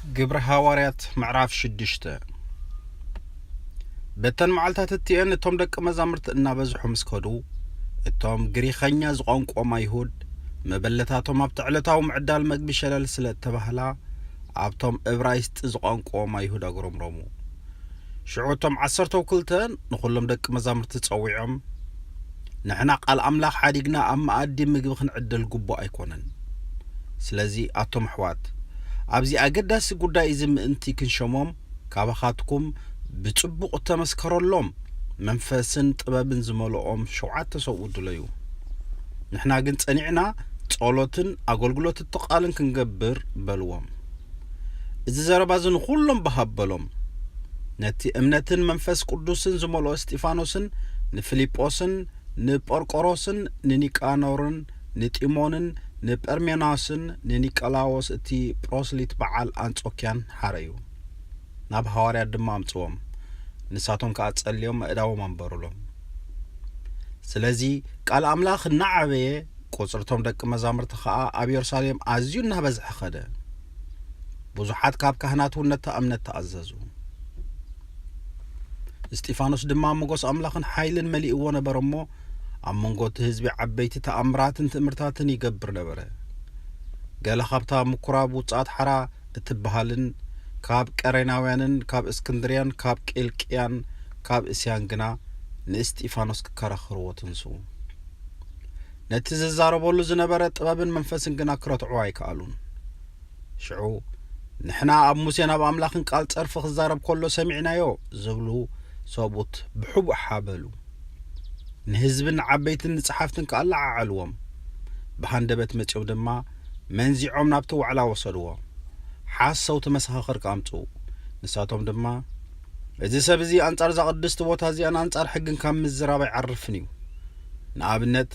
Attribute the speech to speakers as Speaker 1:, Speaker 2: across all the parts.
Speaker 1: ግብረ ሐዋርያት ምዕራፍ 6 በተን መዓልታት እትየን እቶም ደቀ መዛሙርት እናበዝሑ ምስከዱ እቶም ግሪኸኛ ዝቋንቆም አይሁድ መበለታቶም ኣብቲ ዕለታዊ ምዕዳል መግቢ ሸለል ስለተባህላ ኣብቶም ዕብራይስጥ ዝቋንቆም አይሁድ አግሮምሮሙ ሽዑቶም 12 ንኹሎም ደቀ መዛሙርት ጸዊዖም ንሕና ቃል አምላኽ ሓዲግና ኣብ ማኣዲ ምግቢ ክንዕደል ግቡእ ኣይኮነን ስለዚ ኣቶም ኣሕዋት ኣብዚ ኣገዳሲ ጉዳይ እዚ ምእንቲ ክንሸሞም ካባኻትኩም ብጽቡቕ ተመስከረሎም መንፈስን ጥበብን ዝመልኦም 7 ሰብኡ ድለዩ ንሕና ግን ጸኒዕና ጸሎትን ኣገልግሎት ተቃልን ክንገብር በልዎም እዚ ዘረባ ዝን ኩሎም በሃበሎም ነቲ እምነትን መንፈስ ቅዱስን ዝመልኦ እስጢፋኖስን ንፊልጶስን ንጶርቆሮስን ንኒቃኖርን ንጢሞንን ንጴርሜናስን ንኒቆላዎስ እቲ ፕሮስሊት በዓል አንጾኪያን ሓረዩ ናብ ሐዋርያት ድማ አምጽዎም ንሳቶም ከአጸልዮም እዳዎም አንበሩሎም ስለዚ ቃል አምላኽ እናዓበየ ቁጽርቶም ደቀ መዛሙርት ኸኣ ኣብ ኢየሩሳሌም ኣዝዩ እናበዝሐ ኸደ ብዙሓት ካብ ካህናትውነት እምነት ተኣዘዙ እስጢፋኖስ ድማ ሞገስ አምላኽን ኃይልን መሊእዎ ነበር እሞ ኣብ መንጎት ህዝቢ ዓበይቲ ተኣምራትን ትእምርታትን ይገብር ነበረ ገለ ካብታ ምኩራብ ውጻት ሓራ እትበሃልን ካብ ቀሬናውያንን ካብ እስክንድርያን ካብ ቄልቅያን ካብ እስያን ግና ንእስጢፋኖስ ክከራኸርዎ ትንሱ ነቲ ዝዛረበሉ ዝነበረ ጥበብን መንፈስን ግና ክረትዑ ኣይከኣሉን ሽዑ ንሕና ኣብ ሙሴ ናብ ኣምላኽን ቃል ጸርፊ ክዛረብ ከሎ ሰሚዕናዮ ዝብሉ ሰቡት ብሕቡእ ሓበሉ ንህዝብን ዓበይትን ንጸሓፍትን ከኣላዓዕልዎም ብሃንደበት መጺኦም ድማ መንዚዖም ናብቲ ዋዕላ ወሰድዎ ሓሰውቲ መሰኻኽር ከኣምፁ ንሳቶም ድማ እዚ ሰብ እዚ አንጻር ዘቅድስቲ ቦታ እዚኣን አንጻር ሕግን ካብ ምዝራብ ኣይዓርፍን እዩ ንኣብነት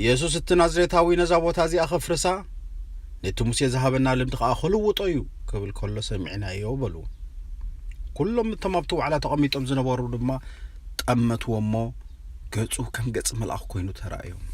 Speaker 1: ኢየሱስ እቲ ናዝሬታዊ ነዛ ቦታ እዚኣ ኸፍርሳ ነቲ ሙሴ ዝሃበና ልምዲ ከዓ ክልውጦ እዩ ክብል ከሎ ሰሚዕናዮ በሉ ኩሎም እቶም ኣብቲ ዋዕላ ተቐሚጦም ዝነበሩ ድማ ጠመትዎ እሞ ገጹ ከም ገጽ መልኣኽ ኮይኑ ተራእዮም